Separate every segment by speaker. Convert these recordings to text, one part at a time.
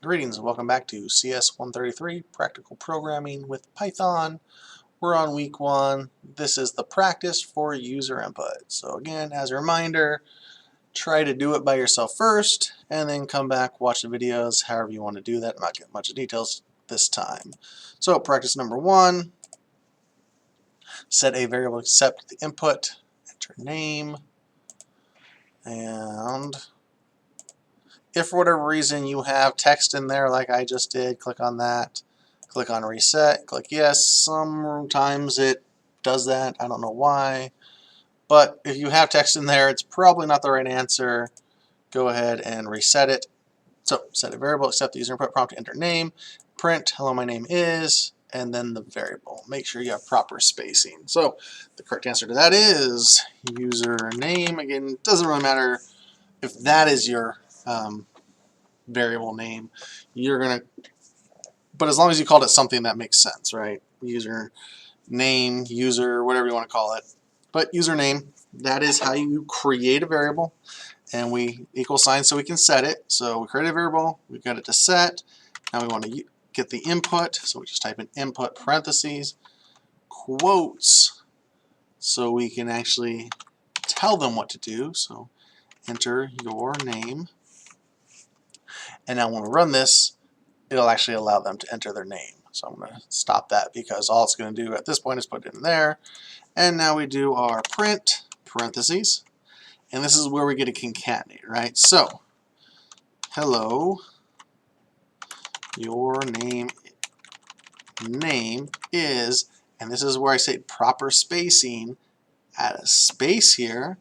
Speaker 1: Greetings and welcome back to CS133 Practical Programming with Python. We're on week 1. This is the practice for user input. So again, as a reminder, try to do it by yourself first and then come back, watch the videos, however you want to do that. I'm not getting much details this time. So practice number 1, set a variable accept the input, enter name, and if for whatever reason you have text in there like I just did, click on that, click on reset, click yes. Sometimes it does that, I don't know why, but if you have text in there, it's probably not the right answer. Go ahead and reset it. So set a variable, accept the user input prompt, enter name, print hello my name is, and then the variable. Make sure you have proper spacing. So the correct answer to that is username. Again, it doesn't really matter if that is your variable name. You're gonna, but as long as you called it something that makes sense, right? User name, user, whatever you want to call it. But username, that is how you create a variable, and we equal sign so we can set it. So we create a variable, we've got it to set. Now we want to get the input, so we just type in input parentheses, quotes, so we can actually tell them what to do. So enter your name. And now when we run this, it'll actually allow them to enter their name. So I'm going to stop that because all it's going to do at this point is put it in there. And now we do our print parentheses. And this is where we get a concatenate, right? So, hello, your name is, and this is where I say proper spacing, add a space here.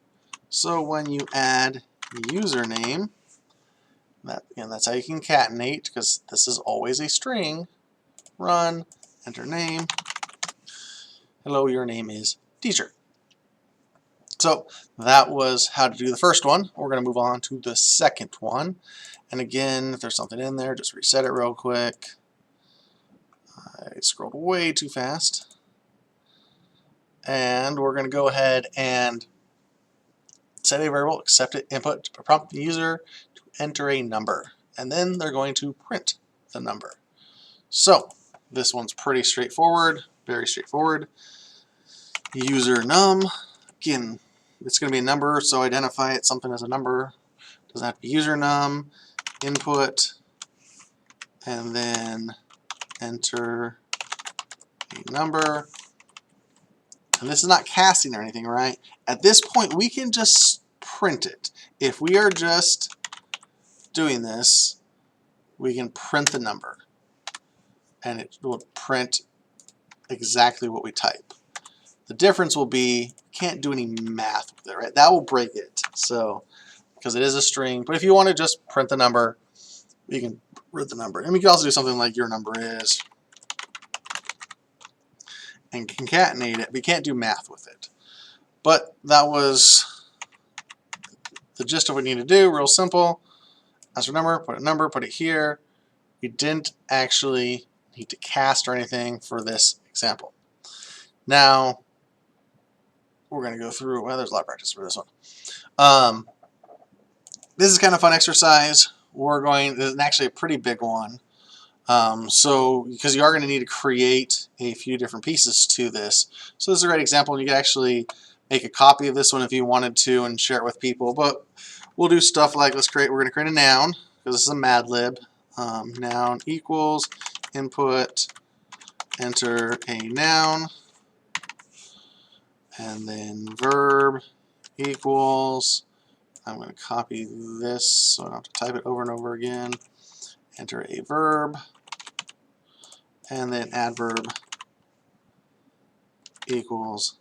Speaker 1: So when you add username, that's how you concatenate, because this is always a string. Run, enter name. Hello, your name is teacher. So that was how to do the first one. We're going to move on to the second one. And again, if there's something in there, just reset it real quick. I scrolled way too fast. And we're going to go ahead and set a variable, accept it, input, to prompt the user to enter a number. And then they're going to print the number. So this one's pretty straightforward, very straightforward. User num, again, it's going to be a number, so identify it, something as a number. Doesn't have to be user num, input, and then enter a number. And this is not casting or anything, right? At this point, we can just print it. If we are just doing this, we can print the number. And it will print exactly what we type. The difference will be, can't do any math with it, right? That will break it. So, because it is a string. But if you want to just print the number, you can print the number. And we can also do something like your number is, and concatenate it. We can't do math with it. But that was the gist of what we need to do. Real simple. As a number, put it here. We didn't actually need to cast or anything for this example. Now, we're going to go through, well, there's a lot of practice for this one. This is kind of a fun exercise. This is actually a pretty big one. So, because you are going to need to create a few different pieces to this. So this is a great example. You can actually make a copy of this one if you wanted to and share it with people. But we'll do stuff like, we're going to create a noun, because this is a Mad Lib. Noun equals input, enter a noun, and then verb equals, I'm going to copy this so I don't have to type it over and over again, enter a verb, and then adverb equals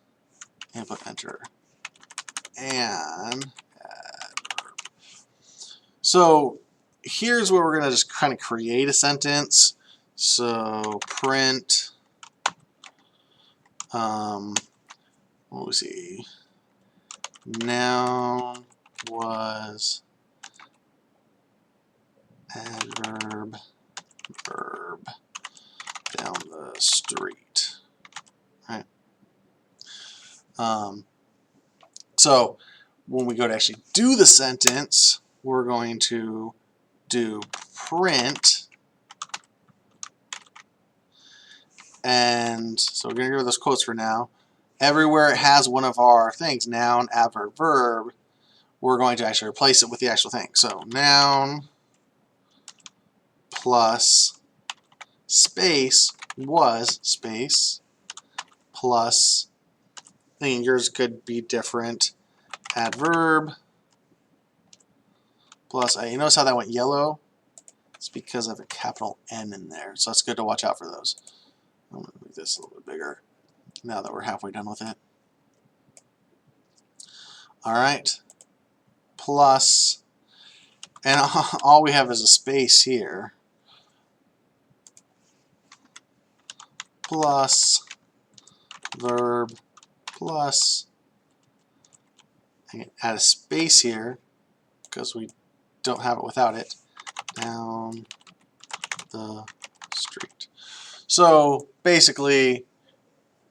Speaker 1: input, enter, and adverb. So here's where we're going to just kind of create a sentence. So print, what we see, noun was adverb verb down the street, right? So when we go to actually do the sentence, we're going to do print And so we're going to get rid of those quotes for now. Everywhere it has one of our things, noun, adverb, verb, we're going to actually replace it with the actual thing. So noun plus space was space plus, I think yours could be different, adverb plus, you notice how that went yellow? It's because of a capital N in there. So it's good to watch out for those. I'm going to make this a little bit bigger now that we're halfway done with it. All right. Plus, and all we have is a space here. Plus, verb, plus, I can add a space here because we don't have it without it, down the street. So basically,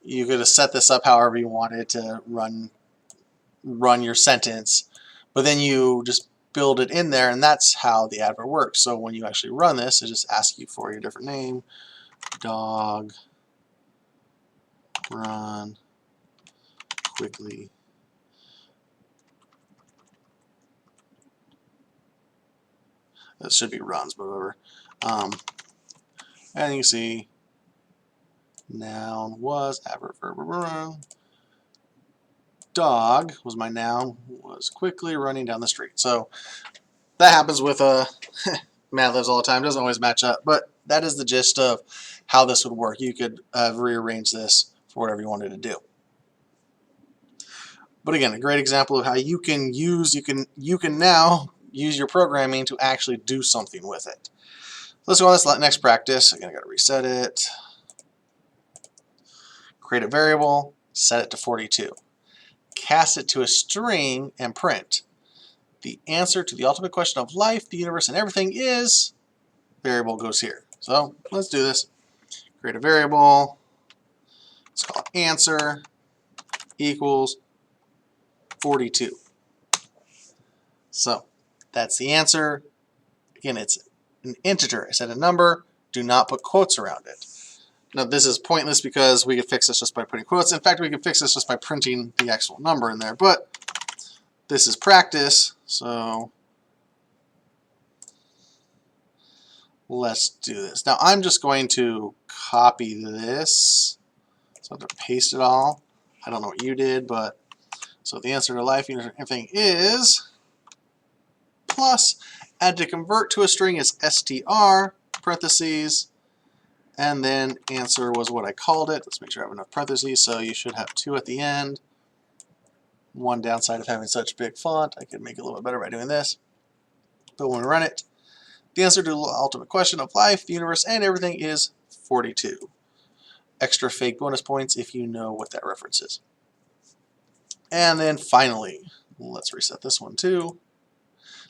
Speaker 1: you could have set this up however you wanted to run your sentence, but then you just build it in there, and that's how the adverb works. So when you actually run this, it just asks you for your different name, dog, run, quickly. That should be runs, but whatever. And you can see noun was, adverb, verb, dog was my noun, was quickly running down the street. So that happens with math lives all the time. Doesn't always match up, but that is the gist of how this would work. You could rearrange this for whatever you wanted to do. But again, a great example of how you can now use your programming to actually do something with it. Let's go on this next practice. Again, I got to reset it. Create a variable, set it to 42. Cast it to a string and print. The answer to the ultimate question of life, the universe, and everything is, variable goes here. So let's do this. Create a variable. Let's call it answer equals 42. So that's the answer. Again, it's an integer. I said a number. Do not put quotes around it. Now this is pointless because we could fix this just by putting quotes. In fact, we could fix this just by printing the actual number in there. But this is practice, so let's do this. Now I'm just going to copy this. So I have to paste it all. I don't know what you did, but so the answer to life, everything is plus, and to convert to a string is str, parentheses, and then answer was what I called it. Let's make sure I have enough parentheses, so you should have 2 at the end. One downside of having such big font, I could make it a little bit better by doing this. But when we run it, the answer to the ultimate question of life, the universe, and everything is 42. Extra fake bonus points if you know what that reference is. And then finally, let's reset this one too.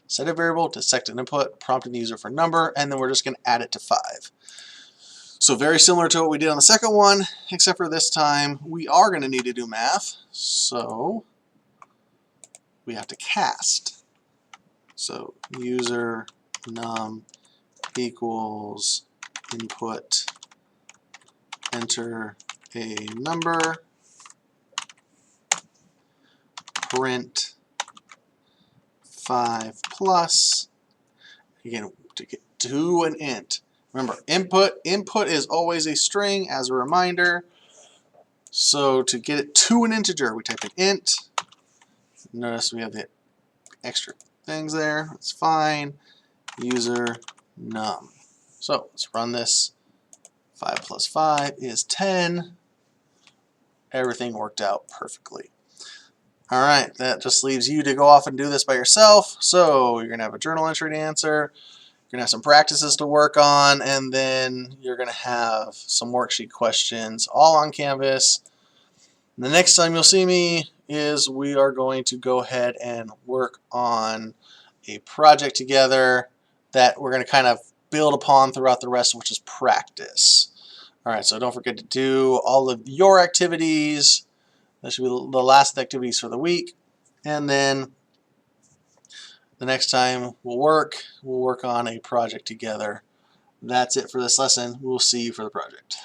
Speaker 1: Set a variable to select an input, prompting the user for a number, and then we're just going to add it to 5. So very similar to what we did on the second one, except for this time we are going to need to do math. So we have to cast. So user num equals input, enter a number, print 5 plus, again, to get to an int. Remember, input is always a string as a reminder. So to get it to an integer, we type in int. Notice we have the extra things there. That's fine. User num. So let's run this. 5 plus 5 is 10. Everything worked out perfectly. All right, that just leaves you to go off and do this by yourself. So you're going to have a journal entry to answer. You're going to have some practices to work on, and then you're going to have some worksheet questions all on Canvas. The next time you'll see me is we are going to go ahead and work on a project together that we're going to kind of build upon throughout the rest, which is practice. All right, so don't forget to do all of your activities. That should be the last activities for the week. And then the next time we'll work on a project together. That's it for this lesson. We'll see you for the project.